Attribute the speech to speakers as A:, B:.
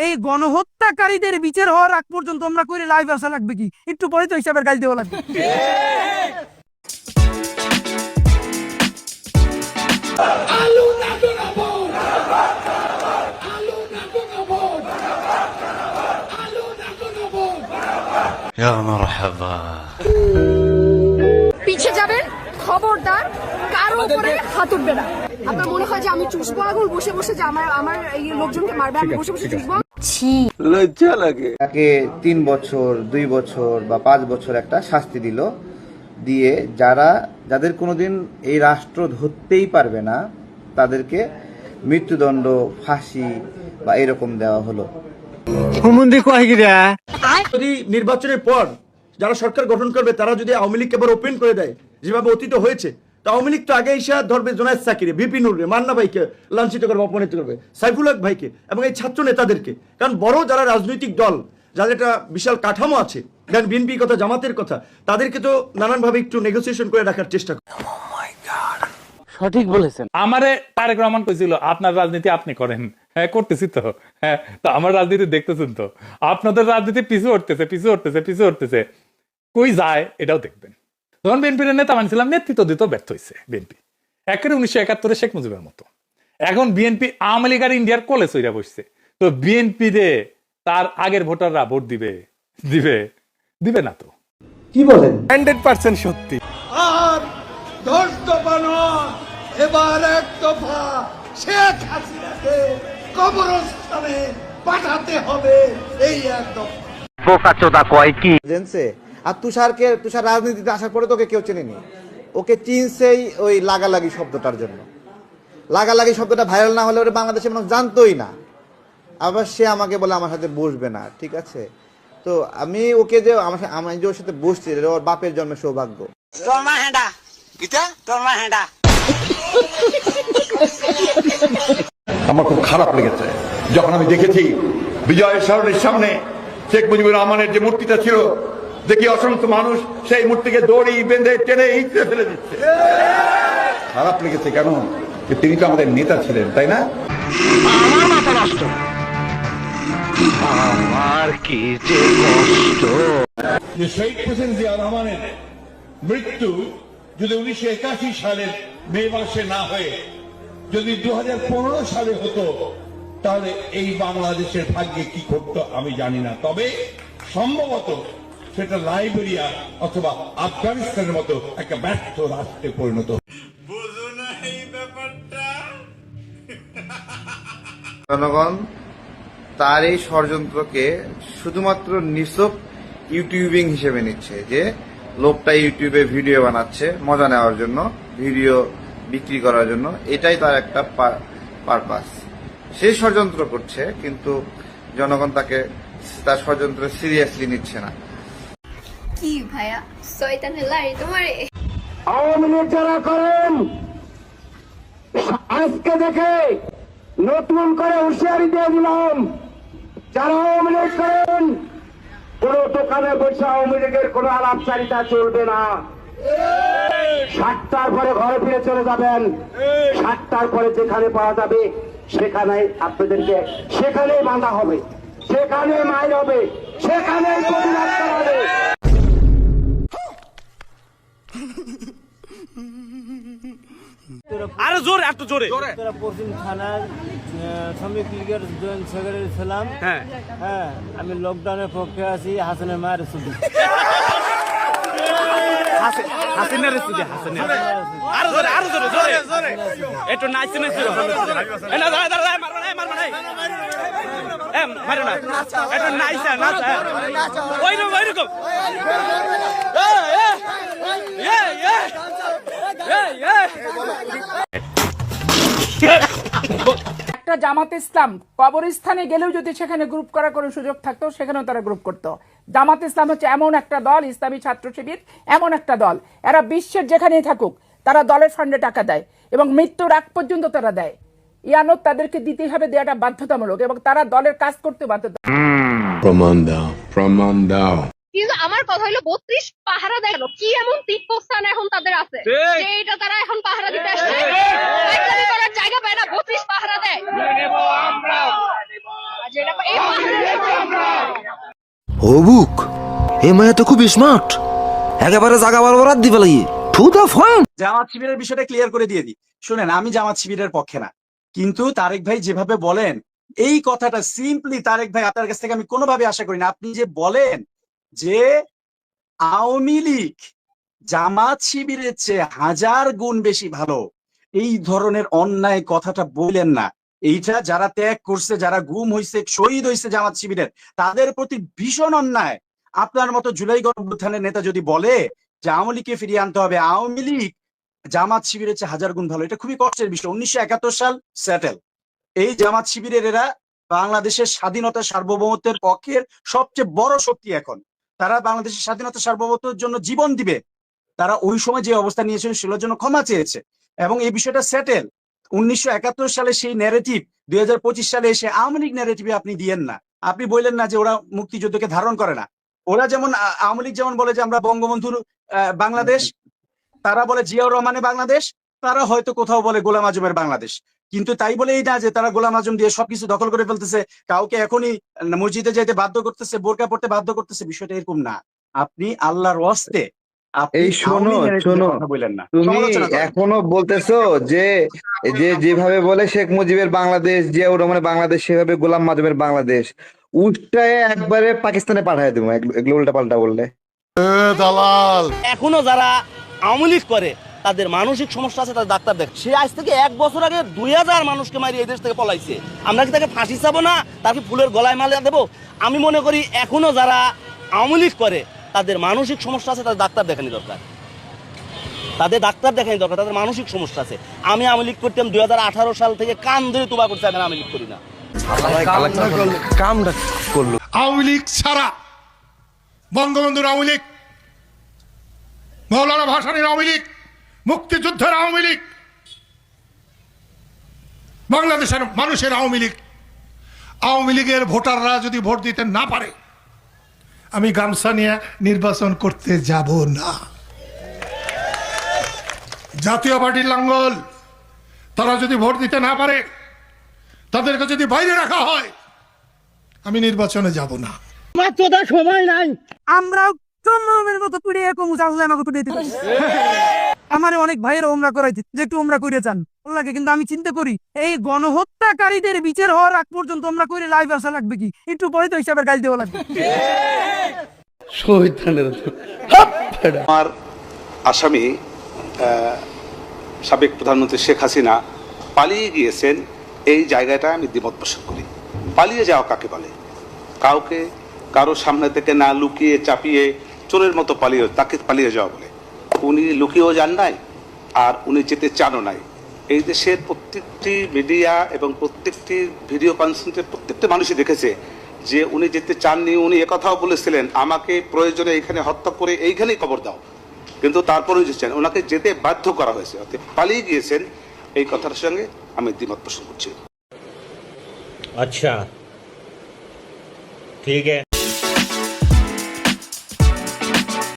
A: এই গণহত্যাকারীদের বিচার হওয়ার আগ পর্যন্ত আমরা করে লাইভ আসা লাগবে কি? একটু পরে তো হিসাবের গাল দেওয়া লাগবে।
B: পিছে যাবেন, খবরদার কারো উপরে হাত উঠবে না। আপনার মনে হয় যে আমি চুষবো আগুন বসে বসে, যে আমার এই লোকজনকে মারবে, আমি বসে বসে চুষবো?
C: লজ্জা লাগে।
D: তাকে 3 বছর 2 বছর বা 5 বছর একটা শাস্তি দিল, দিয়ে যাদের কোনোদিন এই রাষ্ট্র ধরতেই পারবে না তাদেরকে মৃত্যুদণ্ড, ফাঁসি বা এরকম দেওয়া হলো।
E: যদি নির্বাচনের পর যারা সরকার গঠন করবে তারা যদি আওয়ামী লীগকে আবার ওপেন করে দেয় যেভাবে অতীত হয়েছে, তা আওয়ামী লীগ তো আগে এসে ধরবে জোনায়েদ সাকিরে, ভিপি নুররে, মান্না ভাইকে লাঞ্ছিত করবে, অপমানিত করবে, সাইফুল হক ভাইকে এবং এই ছাত্র নেতাদেরকে। কারণ বড় যারা রাজনৈতিক দল, যাদের একটা বিশাল কাঠামো আছে, যেমন বিএনপি কথা, জামাতের কথা, তাদেরকে তো নানানভাবে একটু নেগোসিয়েশন করে রাখার চেষ্টা করে।
C: সঠিক বলেছেন।
F: আমারে তারেক রহমান কইছিল আপনার রাজনীতি আপনি করেন। হ্যাঁ, করতেছি তো। হ্যাঁ, তো আমার রাজনীতি দেখতেছেন তো, আপনাদের রাজনীতি পিছু উঠতেছে, কই যায় এটাও দেখবেন। তখন বিএনপির নেতা মানছিলাম, নেতৃত্ব দিতে ব্যর্থ হয়েছে বিএনপি, একেবারে 1971 শেখ মুজিবের মতো। এখন বিএনপি আওয়ামী লীগ আর ইন্ডিয়ার কলে সইরা বসছে। তো বিএনপি রে তার আগের ভোটাররা ভোট দিবে না তো।
C: কি বলেন?
F: 100% সত্যি।
E: আর 10 দফা নয়, এবার 1 দফা শেখ হাসিনাকে কবরস্থানে পাঠাতে হবে, এই 1 দফা।
C: বোকাচোদা কয় কি
D: জেনছে। আর তুষার রাজনীতিতে আসার পরে তোকে কেউ চেনেনি, ওকে চিনছেই ওই লাগালাগি শব্দটার জন্য। লাগালাগি শব্দটা ভাইরাল না হলে ওরা বাংলাদেশের মানুষ জানতোই না। আবার সে আমাকে বলে আমার সাথে বসবে না, ঠিক আছে? তো আমি ওকে যে আমি যে ওর সাথে বসছি, ওর বাপের জন্মের সৌভাগ্য।
G: আমার খুব খারাপ লেগেছে যখন আমি দেখেছি বিজয় সরণির সামনে শেখ মুজিবুর রহমানের যে মূর্তিটা ছিল, দেখি অসংখ্য মানুষ সেই মূর্তিকে দড়ি বেঁধে টেনে হিঁচড়ে ফেলে দিচ্ছে। খারাপ লেগেছে কেন? যে তিনি তো আমাদের নেতা ছিলেন, তাই না?
C: আমার মাথা নষ্ট, আমার কি যে কষ্ট।
G: যে শহীদ হোসেন জিয়া রহমানের মৃত্যু যদি 1981 সালের মে মাসে না হয়ে যদি 2015 সালে হতো, তাহলে এই বাংলাদেশের ভাগ্যে কি ঘটতো আমি জানি না। তবে সম্ভবত সেটা লাইবেরিয়া অথবা আফগানিস্তানের মতো একটা ব্যর্থ রাষ্ট্রে পরিণত।
D: জনগণ তার এই ষড়যন্ত্রকে শুধুমাত্র নিছক ইউটিউবিং হিসেবে নিচ্ছে, যে লোকটা ইউটিউবে ভিডিও বানাচ্ছে মজা নেওয়ার জন্য, ভিডিও বিক্রি করার জন্য, এটাই তার একটা পারপাস। সে ষড়যন্ত্র করছে, কিন্তু জনগণ তার ষড়যন্ত্র সিরিয়াসলি নিচ্ছে না।
B: কি ভাইয়া শয়তানের লাড়ি তোমারে?
H: আওয়ামী লীগ যারা করেন, আজকে দেখে নতুন করে হুঁশিয়ারি দিয়ে দিলাম, যারা আওয়ামী লীগ করেন, কোন দোকানে বসে আওয়ামী লীগের কোন আলাপচারিতা চলবে না। 7টার পরে ঘরে ফিরে চলে যাবেন। 7টার পরে যেখানে পাওয়া যাবে সেখানে আপনাদেরকে সেখানেই বাঁধা হবে, সেখানে মাইর হবে, সেখানে প্রতিবাদ করা হবে।
A: আরো জোরে, একটু জোরে।
I: পশ্চিম থানার শ্রমিক লীগের জয়েন্ট সেক্রেটারি ছিলাম। হ্যাঁ, আমি লকডাউনের পক্ষে আছি, হাসানের মায়ের ছবি।
A: একটু নাইছে নাইছে একটু নাইছে নাচা ওইরকম
J: একটা জামাতে ইসলাম কবরস্থানে গেলেও যদি সেখানে গ্রুপ করার কোনো সুযোগ থাকতো, সেখানেও তারা গ্রুপ করতো। জামাতে ইসলাম হচ্ছে এমন একটা দল, ইসলামী ছাত্র শিবির এমন একটা দল, এরা বিশ্বের যেখানেই থাকুক তারা দলের ফান্ডে টাকা দেয় এবং মৃত্যুর আগ পর্যন্ত তারা দেয়। ইয়ানত তাদেরকে দিতেই হবে, দেওয়াটা বাধ্যতামূলক, এবং তারা দলের কাজ করতে বাধ্য।
G: প্রমাণ দাও।
B: কিন্তু আমার কথা হলো 32 পাহারা দেয় কেন? কি এমন তীর্থস্থান এখন তাদের আছে যে এটা তারা এখন পাহারা দিতে আসছে? করার জায়গা পায় না, 32 পাহারা দেয়।
K: হবুক এ মায়া তো খুব স্মার্ট, একেবারে জাগা বরাবর দিবে লাগি টু দা পয়েন্ট।
E: জামাত শিবিরের বিষয়টা ক্লিয়ার করে দিয়ে দিই। শুনেন, আমি জামাত শিবিরের পক্ষে না, কিন্তু তারেক ভাই যেভাবে বলেন এই কথাটা সিম্পলি, তারেক ভাই আপনার কাছ থেকে আমি কোনোভাবে আশা করি না। আপনি যে বলেন যে আওয়ামী লীগ জামাত শিবিরের চেয়ে 1000 গুণ বেশি ভালো, এই ধরনের অন্যায় কথাটা বললেন না। এইটা যারা ত্যাগ করছে, যারা গুম হয়েছে, শহীদ হয়েছে জামাত শিবিরের, তাদের প্রতি ভীষণ অন্যায়। আপনার মতো জুলাই গণঅভ্যুত্থানের নেতা যদি বলে যে আওয়ামী লীগকে ফিরিয়ে আনতে হবে, আওয়ামী লীগ জামাত শিবিরের চেয়ে 1000 গুণ ভালো, এটা খুবই কষ্টের বিষয়। 1971 সাল সেটেল। এই জামাত শিবিরের এরা বাংলাদেশের স্বাধীনতা সার্বভৌমত্বের পক্ষের সবচেয়ে বড় শক্তি। এখন তারা বাংলাদেশের স্বাধীনতা সার্বভৌমত্বের জন্য জীবন দিবে। তারা ওই সময় যে অবস্থা নিয়েছিল সেগুলোর জন্য ক্ষমা চেয়েছে এবং এই বিষয়টা সেটেল। 1971 সালে সেই ন্যারেটিভ 2025 সালে এসে আওয়ামী লীগ ন্যারেটিভে আপনি দিয়েন না। আপনি বললেন না যে ওরা মুক্তিযুদ্ধকে ধারণ করে না। ওরা যেমন আওয়ামী লীগ যেমন বলে যে আমরা বঙ্গবন্ধুর বাংলাদেশ, তারা বলে জিয়াউর রহমানের বাংলাদেশ, তারা হয়তো কোথাও বলে গোলাম আজমের বাংলাদেশ। কিন্তু তাই বলে এই না যে তারা গোলাম আজম দিয়ে সবকিছু দখল করে ফেলতেছে, কাউকে এখনই মসজিদে যাইতে বাধ্য করতেছে, বোরকা পড়তে বাধ্য করতেছে। বিষয়টা এরকম না। আপনি আল্লাহর ওয়াস্তে
D: এই শোনো তুমি এখনো বলতেছো যে যেভাবে বলে শেখ মুজিবের বাংলাদেশ, জিয়াউর রহমানের বাংলাদেশ, সেভাবে গোলাম আজমের বাংলাদেশ উল্টায় একবারে পাকিস্তানে পাঠায় দেবো এগুলো উল্টা পাল্টা বললে।
H: দালাল এখনো যারা আওয়ামী লীগ করে তাদের মানসিক সমস্যা আছে, তাদের ডাক্তার দেখ। সে আজ থেকে 1 বছর আগে 2000 মানুষকে মারি এই দেশ থেকে পলাইছে। আমরা কি তাকে ফাঁসি চাবো না? তাকে ফুলের গলায় মালা দেবো? আমি মনে করি এখনো যারা আওয়ামী লীগ করে তাদের মানসিক সমস্যা আছে, তাদের ডাক্তার দেখানি দরকার। তাদের ডাক্তার দেখানি দরকার, তাদের মানসিক সমস্যা আছে। আমি আওয়ামী লীগ করতাম 2018 সাল থেকে, কান ধরে তুবা করছে, আমি আওয়ামী লীগ করি না।
G: আওয়ামী লীগ ছাড়া বঙ্গবন্ধুর আওয়ামী লীগ, মৌলানা ভাসানীর আওয়ামী লীগ, মুক্তিযুদ্ধের আওয়ামী লীগ, বাংলাদেশের মানুষের আওয়ামী লীগ, আওয়ামী লীগের ভোটাররা যদি ভোট দিতে না পারে আমি গামছা নিয়ে নির্বাচন করতে যাব না। জাতীয় পার্টির লাঙ্গল, তারা যদি ভোট দিতে না পারে, তাদেরকে যদি বাইরে রাখা হয়, আমি নির্বাচনে যাব না।
A: সময় নাই, আমরাও চন্দ্রের মতো পুড়ে এরকম আমাকে পুড়ে দিতে আমার অনেক ভাইয়েরা ওমরা করাইছে যে একটু ওমরা করে যান লাগে, কিন্তু আমি চিন্তা করি এই গণহত্যাকারীদের বিচার হওয়ার আগ পর্যন্ত ওমরা করে লাইভ আসা লাগবে কি? একটু পরে তো হিসাবের গাল দেওয়া লাগবে।
L: আমার আসামি সাবেক প্রধানমন্ত্রী শেখ হাসিনা পালিয়ে গিয়েছেন, এই জায়গাটা আমি দ্বিমত পোষণ করি। পালিয়ে যাওয়া কাকে বলে? কাউকে কারো সামনে থেকে না লুকিয়ে চাপিয়ে চোরের মতো পালিয়ে, তাকে পালিয়ে যাওয়া বলে। উনি লুকিয়েও যান নাই, আর উনি যেতে চানও নাই। এই দেশের প্রত্যেকটি মিডিয়া এবং প্রত্যেকটি ভিডিও কনফারেন্সের প্রত্যেকটা মানুষই দেখেছে যে উনি যেতে চাননি। উনি একথাও বলেছিলেন আমাকে প্রয়োজনে এখানে হত্যা করে এইখানেই কবর দাও, কিন্তু তারপরে যেছেন, ওনাকে যেতে বাধ্য করা হয়েছে, অর্থাৎ পালিয়ে গিয়েছেন। এই কথার সঙ্গে আমি দ্বিমত পোষণ করছি।
I: আচ্ছা, ঠিক আছে।